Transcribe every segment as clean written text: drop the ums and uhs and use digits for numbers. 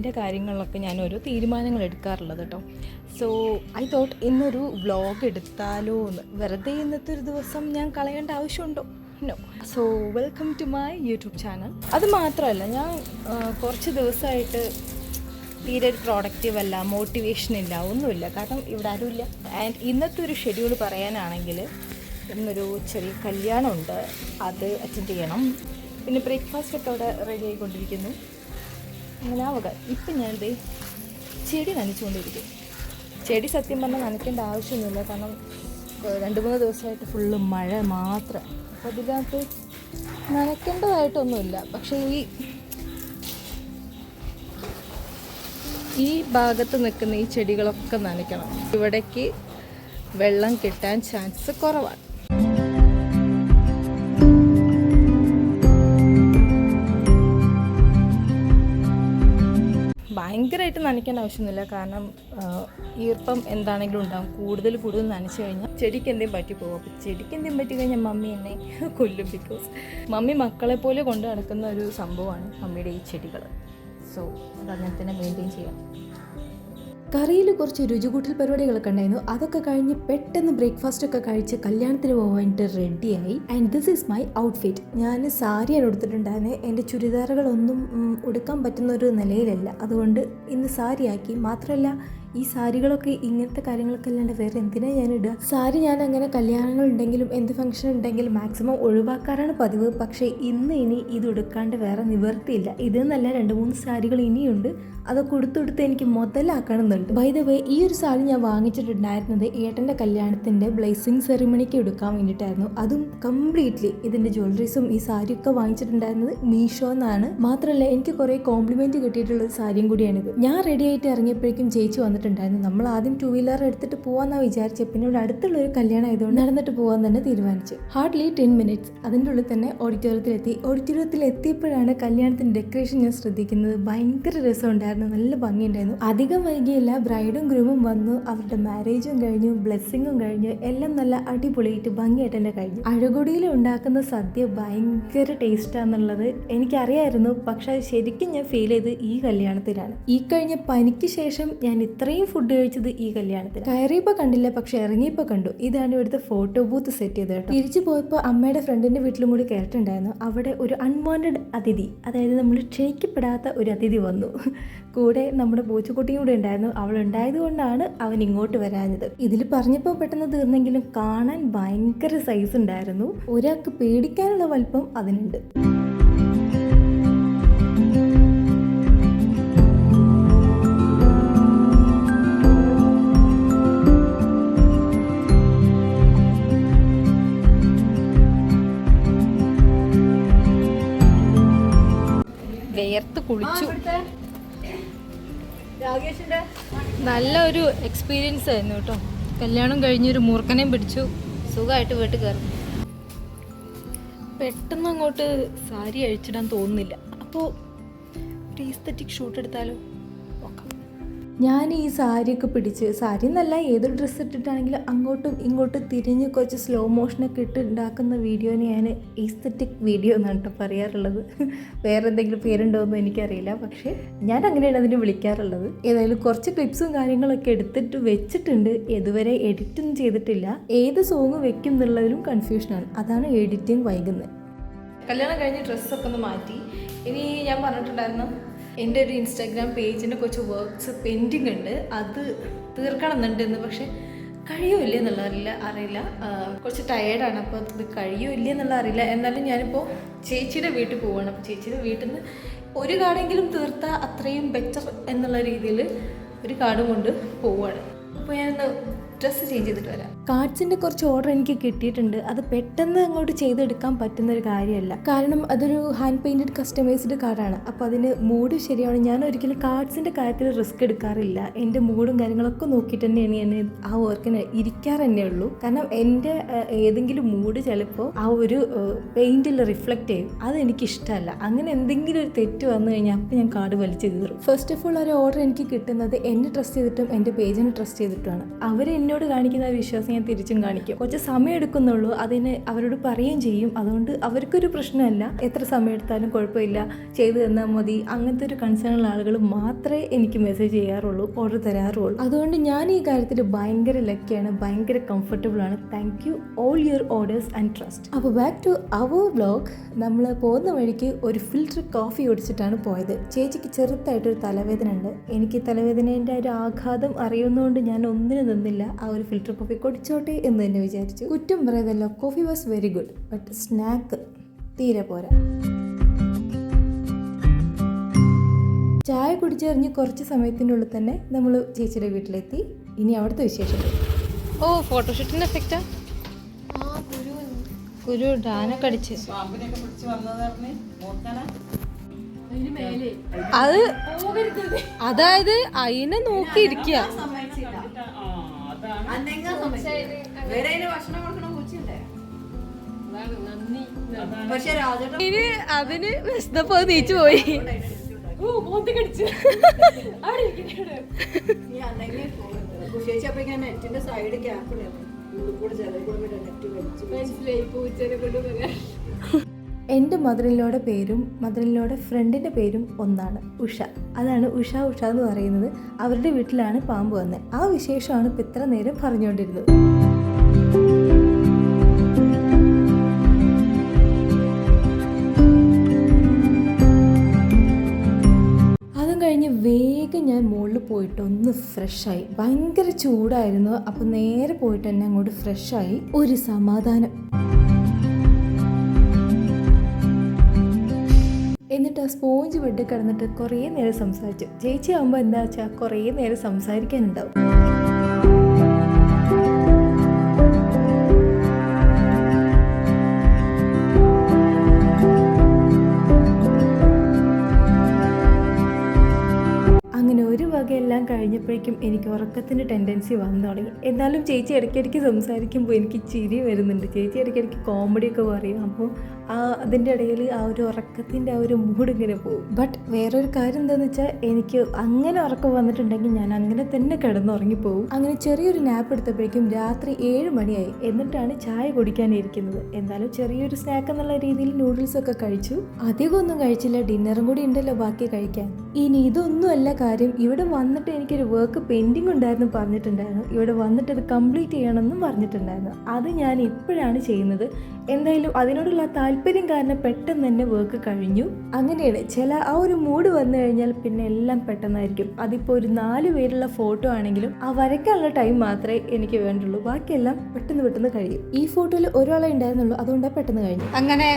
എൻ്റെ കാര്യങ്ങളിലൊക്കെ ഞാൻ ഓരോ തീരുമാനങ്ങൾ എടുക്കാറുള്ളത് കേട്ടോ. സോ ഐ തോട്ട് ഇന്നൊരു വ്ളോഗ് എടുത്താലോ എന്ന്. വെറുതെ ഇന്നത്തെ ഒരു ദിവസം ഞാൻ കളയേണ്ട ആവശ്യമുണ്ടോ? No. So welcome to my YouTube channel. അത് മാത്രമല്ല, ഞാൻ കുറച്ച് ദിവസമായിട്ട് തീരെ പ്രോഡക്റ്റീവ് അല്ല, മോട്ടിവേഷൻ ഇല്ല, ഒന്നുമില്ല. കാരണം ഇവിടെ ആരുമില്ല. ആൻഡ് ഇന്നത്തെ ഒരു ഷെഡ്യൂൾ പറയാനാണെങ്കിൽ, ഇന്നൊരു ചെറിയ കല്യാണമുണ്ട്, അത് അറ്റൻഡ് ചെയ്യണം. പിന്നെ ബ്രേക്ക്ഫാസ്റ്റൊക്കെ അവിടെ റെഡി ആയിക്കൊണ്ടിരിക്കുന്നു. അങ്ങനെ ആവുക. ഇപ്പം ഞാനിത് ചെടി നനച്ചുകൊണ്ടിരിക്കും. ചെടി സത്യം പറഞ്ഞാൽ നനയ്ക്കേണ്ട ആവശ്യമൊന്നുമില്ല, കാരണം 2-3 ദിവസമായിട്ട് ഫുള്ള് മഴ മാത്രം. അപ്പോൾ അതിനകത്ത് നനയ്ക്കേണ്ടതായിട്ടൊന്നുമില്ല. പക്ഷേ ഈ ഭാഗത്ത് നിൽക്കുന്ന ഈ ചെടികളൊക്കെ നനയ്ക്കണം. ഇവിടേക്ക് വെള്ളം കിട്ടാൻ ചാൻസ് കുറവാണ്. ഭയങ്കരമായിട്ട് നനയ്ക്കേണ്ട ആവശ്യമൊന്നുമില്ല, കാരണം ഈർപ്പം എന്താണെങ്കിലും ഉണ്ടാകും. കൂടുതൽ നനച്ച് കഴിഞ്ഞാൽ ചെടിക്ക് എന്തെങ്കിലും പറ്റിപ്പോകും. അപ്പോൾ ചെടിക്ക് എന്തെങ്കിലും പറ്റി കഴിഞ്ഞാൽ മമ്മി എന്നെ കൊല്ലും. ബിക്കോസ് മമ്മി മക്കളെ പോലെ കൊണ്ട് നടക്കുന്ന ഒരു സംഭവമാണ് മമ്മിയുടെ ഈ ചെടികൾ. സോ അതങ്ങനെ തന്നെ മെയിൻറ്റെയിൻ ചെയ്യണം. കറിയിൽ കുറച്ച് രുചികൂട്ടൽ പരിപാടികളൊക്കെ ഉണ്ടായിരുന്നു. അതൊക്കെ കഴിഞ്ഞ് പെട്ടെന്ന് ബ്രേക്ക്ഫാസ്റ്റൊക്കെ കഴിച്ച് കല്യാണത്തിന് പോകാനായിട്ട് റെഡിയായി. And this is my outfit. ഞാൻ സാരിയാണ് എടുത്തിട്ടുണ്ടായിരുന്നത്. എൻ്റെ ചുരിദാറുകളൊന്നും ഉടുക്കാൻ പറ്റുന്ന ഒരു നിലയിലല്ല, അതുകൊണ്ട് ഇന്ന് സാരിയാക്കി. മാത്രമല്ല, ഈ സാരികളൊക്കെ ഇങ്ങനത്തെ കാര്യങ്ങളൊക്കെ അല്ലാണ്ട് വേറെ എന്തിനാണ് ഞാൻ ഇടുക? സാരി ഞാൻ അങ്ങനെ കല്യാണങ്ങൾ ഉണ്ടെങ്കിലും എന്ത് ഫംഗ്ഷൻ ഉണ്ടെങ്കിലും മാക്സിമം ഒഴിവാക്കാറാണ് പതിവ്. പക്ഷേ ഇനി ഇത് ഉടുക്കാണ്ട് വേറെ നിവർത്തിയില്ല. ഇതെന്നല്ല, 2-3 സാരികൾ ഇനിയുണ്ട്. അതൊക്കെ ഉടുത്തെടുത്ത് എനിക്ക് മുതലാക്കണമെന്നുണ്ട്. ബൈ ദ വേ, ഈ ഒരു സാരി ഞാൻ വാങ്ങിച്ചിട്ടുണ്ടായിരുന്നത് ഏട്ടൻ്റെ കല്യാണത്തിൻ്റെ ബ്ലേസിങ് സെറിമണിക്ക് എടുക്കാൻ വേണ്ടിയിട്ടായിരുന്നു. അതും കംപ്ലീറ്റ്ലി ഇതിൻ്റെ ജ്വല്ലറീസും ഈ സാരിയൊക്കെ വാങ്ങിച്ചിട്ടുണ്ടായിരുന്നത് മീഷോ എന്നാണ്. മാത്രമല്ല, എനിക്ക് കുറേ കോംപ്ലിമെൻറ്റ് കിട്ടിയിട്ടുള്ളൊരു സാരിയും കൂടിയാണിത്. ഞാൻ റെഡി ആയിട്ട് ഇറങ്ങിയപ്പോഴേക്കും ചേച്ചി വന്നിട്ടുണ്ടായിരുന്നു. നമ്മൾ ആദ്യം 2 വീലർ എടുത്തിട്ട് പോകാമെന്നാണ് വിചാരിച്ചത്. പിന്നെ ഇവിടെ അടുത്തുള്ളൊരു കല്യാണം ആയതുകൊണ്ട് നടന്നിട്ട് പോകാൻ തന്നെ തീരുമാനിച്ചു. ഹാർഡ്ലി 10 മിനിറ്റ്സ് അതിൻ്റെ ഉള്ളിൽ തന്നെ ഓഡിറ്റോറിയത്തിൽ എത്തിയപ്പോഴാണ് കല്യാണത്തിൻ്റെ ഡെക്കറേഷൻ ഞാൻ ശ്രദ്ധിക്കുന്നത്. ഭയങ്കര രസമുണ്ടായിരുന്നു, നല്ല ഭംഗിയുണ്ടായിരുന്നു. അധികം വൈകിയില്ല, ബ്രൈഡും ഗ്രൂമും വന്നു. അവരുടെ മാരേജും കഴിഞ്ഞു, ബ്ലെസ്സിങ്ങും കഴിഞ്ഞു. എല്ലാം നല്ല അടിപൊളിയായിട്ട് ഭംഗിയായിട്ട് തന്നെ കഴിഞ്ഞു. അഴകൊടിയിൽ ഉണ്ടാക്കുന്ന സദ്യ ഭയങ്കര ടേസ്റ്റാന്നുള്ളത് എനിക്കറിയായിരുന്നു. പക്ഷെ അത് ശരിക്കും ഞാൻ ഫീൽ ചെയ്ത് ഈ കല്യാണത്തിലാണ്. ഈ കഴിഞ്ഞ പനിക്ക് ശേഷം ഞാൻ ഇത്രയും ഫുഡ് കഴിച്ചത് ഈ കല്യാണത്തിൽ. കയറിയപ്പോൾ കണ്ടില്ല, പക്ഷെ ഇറങ്ങിയപ്പോൾ കണ്ടു. ഇതാണ് ഇവിടുത്തെ ഫോട്ടോ ബൂത്ത് സെറ്റ് ചെയ്തത് കേട്ടോ. തിരിച്ചു പോയപ്പോൾ അമ്മയുടെ ഫ്രണ്ടിൻ്റെ വീട്ടിലും കൂടി കയറിയിട്ടുണ്ടായിരുന്നു. അവിടെ ഒരു അൺവാണ്ടഡ് അതിഥി, അതായത് നമ്മൾ ക്ഷണിക്കപ്പെടാത്ത ഒരു അതിഥി വന്നു. കൂടെ നമ്മുടെ പൂച്ചക്കുട്ടിയും കൂടെ ഉണ്ടായിരുന്നു. അവൾ ഉണ്ടായത് കൊണ്ടാണ് അവൻ ഇങ്ങോട്ട് വരാഞ്ഞത്. ഇതിൽ പറഞ്ഞപ്പോൾ പെട്ടെന്ന് തീർന്നെങ്കിലും കാണാൻ ഭയങ്കര സൈസ് ഉണ്ടായിരുന്നു. ഒരാൾക്ക് പേടിക്കാനുള്ള വലിപ്പം അതിനുണ്ട്. വേർത്ത് കുളിച്ചു. നല്ലൊരു എക്സ്പീരിയൻസ് ആയിരുന്നു കേട്ടോ. കല്യാണം കഴിഞ്ഞൊരു മൂർഖനെയും പിടിച്ചു, സുഖമായിട്ട് വീട്ടിൽ കയറും. പെട്ടെന്ന് അങ്ങോട്ട് സാരി അഴിച്ചിടാൻ തോന്നുന്നില്ല. അപ്പോൾ ഒരു ഈസ്തറ്റിക് ഷൂട്ട് എടുത്താലോ? ഞാൻ ഈ സാരിയൊക്കെ പിടിച്ച്, സാരി എന്നല്ല, ഏതൊരു ഡ്രസ്സ് ഇട്ടിട്ടാണെങ്കിലും അങ്ങോട്ടും ഇങ്ങോട്ടും തിരിഞ്ഞ് കുറച്ച് സ്ലോ മോഷനൊക്കെ ഇട്ട് ഉണ്ടാക്കുന്ന വീഡിയോനെ ഞാൻ ഈസ്തറ്റിക് വീഡിയോ എന്നാണ് കേട്ടോ പറയാറുള്ളത്. വേറെ എന്തെങ്കിലും പേരുണ്ടോയെന്നും എനിക്കറിയില്ല, പക്ഷേ ഞാൻ അങ്ങനെയാണ് അതിനെ വിളിക്കാറുള്ളത്. ഏതായാലും കുറച്ച് ക്ലിപ്സും കാര്യങ്ങളൊക്കെ എടുത്തിട്ട് വെച്ചിട്ടുണ്ട്. ഇതുവരെ എഡിറ്റൊന്നും ചെയ്തിട്ടില്ല. ഏത് സോങ് വെക്കും എന്നുള്ളതിലും കൺഫ്യൂഷനാണ്. അതാണ് എഡിറ്റിങ് വൈകുന്നത്. കല്യാണം കഴിഞ്ഞ് ഡ്രസ്സൊക്കെ ഒന്ന് മാറ്റി. ഇനി ഞാൻ പറഞ്ഞിട്ടുണ്ടായിരുന്നു, എൻ്റെ ഒരു ഇൻസ്റ്റാഗ്രാം പേജിൻ്റെ കുറച്ച് വർക്ക്സ് പെൻഡിങ് ഉണ്ട്, അത് തീർക്കണം എന്നുണ്ടെന്ന്. പക്ഷേ കഴിയുമില്ല എന്നുള്ള അറിയില്ല. കുറച്ച് ടയേർഡാണ്, അപ്പോൾ അത് കഴിയുമില്ല എന്നുള്ള അറിയില്ല. എന്നാലും ഞാനിപ്പോൾ ചേച്ചിയുടെ വീട്ടിൽ പോവുകയാണ്. അപ്പോൾ ചേച്ചിയുടെ വീട്ടിൽ നിന്ന് ഒരു കാർഡെങ്കിലും തീർത്താൽ അത്രയും ബെറ്റർ എന്നുള്ള രീതിയിൽ ഒരു കാർഡും കൊണ്ട് പോവുകയാണ്. അപ്പോൾ ഞാനൊന്ന് ഡ്രസ്സ് ചേഞ്ച് ചെയ്തിട്ട് വരാം. കാർഡ്സിൻ്റെ കുറച്ച് ഓർഡർ എനിക്ക് കിട്ടിയിട്ടുണ്ട്. അത് പെട്ടെന്ന് അങ്ങോട്ട് ചെയ്തെടുക്കാൻ പറ്റുന്ന ഒരു കാര്യമല്ല, കാരണം അതൊരു ഹാൻഡ് പെയിൻറ്റഡ് കസ്റ്റമൈസ്ഡ് കാർഡാണ്. അപ്പോൾ അതിന് മൂഡ് ശരിയാണ്. ഞാൻ ഒരിക്കലും കാർഡ്സിൻ്റെ കാര്യത്തിൽ റിസ്ക് എടുക്കാറില്ല. എൻ്റെ മൂഡും കാര്യങ്ങളൊക്കെ നോക്കിയിട്ട് തന്നെയാണ് ഞാൻ ആ വർക്കിന് ഇരിക്കാറ് തന്നെ ഉള്ളൂ. കാരണം എൻ്റെ ഏതെങ്കിലും മൂഡ് ചിലപ്പോൾ ആ ഒരു പെയിൻറ്റിൽ റിഫ്ലക്റ്റ് ചെയ്യും. അതെനിക്കിഷ്ടമല്ല. അങ്ങനെ എന്തെങ്കിലും ഒരു തെറ്റ് വന്നു കഴിഞ്ഞാൽ അപ്പോൾ ഞാൻ കാർഡ് വലിച്ചു കീറും. ഫസ്റ്റ് ഓഫ് ഓൾ ഒരു ഓർഡർ എനിക്ക് കിട്ടുന്നത് എന്നെ ട്രസ്റ്റ് ചെയ്തിട്ടും എൻ്റെ പേജിനെ ട്രസ്റ്റ് ചെയ്തിട്ടുമാണ്. അവരെന്നെ എന്നോട് കാണിക്കുന്ന ഒരു വിശ്വാസം ഞാൻ തിരിച്ചും കാണിക്കും. കുറച്ച് സമയം എടുക്കുന്നുള്ളൂ, അതിന് അവരോട് പറയുകയും ചെയ്യും. അതുകൊണ്ട് അവർക്കൊരു പ്രശ്നമല്ല, എത്ര സമയം എടുത്താലും കുഴപ്പമില്ല, ചെയ്തു തന്നാൽ മതി, അങ്ങനത്തെ ഒരു കൺസേണുള്ള ആളുകൾ മാത്രമേ എനിക്ക് മെസ്സേജ് ചെയ്യാറുള്ളൂ, ഓർഡർ തരാറുള്ളൂ. അതുകൊണ്ട് ഞാൻ ഈ കാര്യത്തിൽ ഭയങ്കര ലക്കിയാണ്, ഭയങ്കര കംഫർട്ടബിൾ ആണ്. Thank you all your orders and trust. അപ്പോൾ ബാക്ക് ടു അവർ വ്ലോഗ്. നമ്മൾ പോകുന്ന വഴിക്ക് ഒരു ഫിൽറ്റർ കോഫി ഒടിച്ചിട്ടാണ് പോയത്. ചേച്ചിക്ക് ചെറുതായിട്ടൊരു തലവേദന ഉണ്ട്. എനിക്ക് തലവേദനേൻ്റെ ഒരു ആഘാതം അറിയുന്നതുകൊണ്ട് ഞാൻ ഒന്നിനും നിന്നില്ല, ആ ഒരു ഫിൽറ്റർ കോഫി കുടിച്ചോട്ടെ എന്ന് തന്നെ വിചാരിച്ചു. കുറ്റം പറയുന്നല്ലോ, coffee was very good, but snack തീരെ പോരാ. ചായ കുടിച്ചെറിഞ്ഞ് കുറച്ച് സമയത്തിനുള്ളിൽ തന്നെ നമ്മൾ ചേച്ചിയുടെ വീട്ടിലെത്തി. ഇനി അവിടുത്തെ വിശേഷങ്ങൾ. ഓ, ഫോട്ടോഷൂട്ടിന്റെ എഫക്റ്റാ. കുരു ഡാനൊക്കെ അടിച്ച് അത്, അതായത് അതിനെ നോക്കിയിരിക്കുക. അതിന് വിശന്നപ്പോ നീച്ചു പോയി. എൻ്റെ മദറിൻലോയുടെ പേരും മദറിൻലോയുടെ ഫ്രണ്ടിൻ്റെ പേരും ഒന്നാണ്, ഉഷ. അതാണ് ഉഷ എന്ന് പറയുന്നത്. അവരുടെ വീട്ടിലാണ് പാമ്പ് വന്നത്. ആ വിശേഷമാണ് ഇപ്പം ഇത്ര നേരം പറഞ്ഞുകൊണ്ടിരുന്നത്. കഴിഞ്ഞ് വേഗം ഞാൻ മുകളിൽ പോയിട്ട് ഒന്ന് ഫ്രഷായി. ഭയങ്കര ചൂടായിരുന്നു. അപ്പോൾ നേരെ പോയിട്ട് തന്നെ അങ്ങോട്ട് ഫ്രഷായി. ഒരു സമാധാനം. എന്നിട്ട് ആ സ്പോഞ്ച് ബെഡ് കിടന്നിട്ട് കുറേ നേരം സംസാരിച്ചു. ചേച്ചി ആകുമ്പോൾ എന്താ വെച്ചാൽ കുറേ നേരം സംസാരിക്കാനുണ്ടാവും. അങ്ങനെ ഒരു വകയെല്ലാം കഴിഞ്ഞപ്പോഴേക്കും എനിക്ക് ഉറക്കത്തിൻ്റെ ടെൻഡൻസി വന്നു തുടങ്ങി. എന്നാലും ചേച്ചി ഇടയ്ക്കിടയ്ക്ക് സംസാരിക്കുമ്പോൾ എനിക്ക് ചിരി വരുന്നുണ്ട്. ചേച്ചി ഇടയ്ക്കിടയ്ക്ക് കോമഡിയൊക്കെ പറയും. അപ്പോൾ അതിൻ്റെ ഇടയിൽ ആ ഒരു ഉറക്കത്തിൻ്റെ ആ ഒരു മൂഡ് ഇങ്ങനെ പോകും. ബട്ട് വേറൊരു കാര്യം എന്താണെന്ന് വെച്ചാൽ, എനിക്ക് അങ്ങനെ ഉറക്കം വന്നിട്ടുണ്ടെങ്കിൽ ഞാൻ അങ്ങനെ തന്നെ കിടന്നുറങ്ങിപ്പോവും. അങ്ങനെ ചെറിയൊരു നാപ്പ് എടുത്തപ്പോഴേക്കും രാത്രി 7 മണിയായി. എന്നിട്ടാണ് ചായ കുടിക്കാനിരിക്കുന്നത്. എന്നാലും ചെറിയൊരു സ്നാക്ക് എന്നുള്ള രീതിയിൽ നൂഡിൽസൊക്കെ കഴിച്ചു. അധികമൊന്നും കഴിച്ചില്ല, ഡിന്നറും കൂടി ഉണ്ടല്ലോ ബാക്കി കഴിക്കാൻ. ഇനി ഇതൊന്നുമല്ല കാര്യം, ഇവിടെ വന്നിട്ട് എനിക്കൊരു വർക്ക് പെൻഡിങ് ഉണ്ടായിരുന്നു പറഞ്ഞിട്ടുണ്ടായിരുന്നു. ഇവിടെ വന്നിട്ട് അത് കംപ്ലീറ്റ് ചെയ്യണമെന്നും പറഞ്ഞിട്ടുണ്ടായിരുന്നു. അത് ഞാൻ ഇപ്പോഴാണ് ചെയ്യുന്നത്. എന്തായാലും അതിനോടുള്ള താല്പര്യം കാരണം പെട്ടെന്ന് തന്നെ വർക്ക് കഴിഞ്ഞു. അങ്ങനെയാണ് ചില ആ ഒരു മൂഡ് വന്നു കഴിഞ്ഞാൽ പിന്നെ എല്ലാം പെട്ടെന്നായിരിക്കും. അതിപ്പോൾ ഒരു 4 പേരുള്ള ഫോട്ടോ ആണെങ്കിലും ആ വരയ്ക്കാനുള്ള ടൈം മാത്രമേ എനിക്ക് വേണ്ടുള്ളൂ. ബാക്കിയെല്ലാം പെട്ടെന്ന് കഴിയും. ഈ ഫോട്ടോയിൽ ഒരാളെ ഉണ്ടായിരുന്നുള്ളൂ, അതുകൊണ്ടാണ് പെട്ടെന്ന് കഴിഞ്ഞു. അങ്ങനെ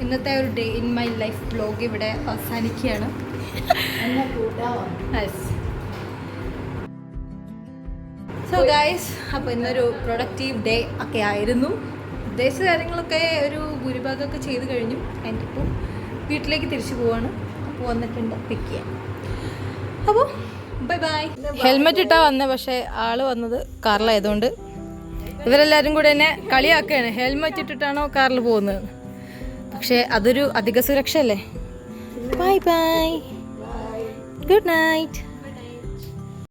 ഇന്നത്തെ ഒരു day in my life vlog ഇവിടെ അവസാനിക്കുകയാണ്. സോ ഗൈസ്, അപ്പോൾ ഇന്നൊരു പ്രൊഡക്റ്റീവ് ഡേ ഒക്കെ ആയിരുന്നു. ഉദ്ദേശിച്ച കാര്യങ്ങളൊക്കെ ഒരു ഭൂരിഭാഗമൊക്കെ ചെയ്ത് കഴിഞ്ഞു. എൻ്റെ ഇപ്പോൾ വീട്ടിലേക്ക് തിരിച്ചു പോവാണ്. അപ്പോൾ വന്നിട്ടുണ്ട് പിക്ക് ചെയ്യാൻ. അപ്പോൾ ബൈ. ഹെൽമെറ്റ് ഇട്ടാ വന്നത്, പക്ഷേ ആള് വന്നത് കാറിലായതുകൊണ്ട് ഇവരെല്ലാവരും കൂടെ എന്നെ കളിയാക്കുകയാണ്. ഹെൽമെറ്റ് ഇട്ടിട്ടാണോ കാറിൽ പോകുന്നത്? പക്ഷേ അതൊരു അധിക സുരക്ഷ അല്ലേ. ബൈ. Good night.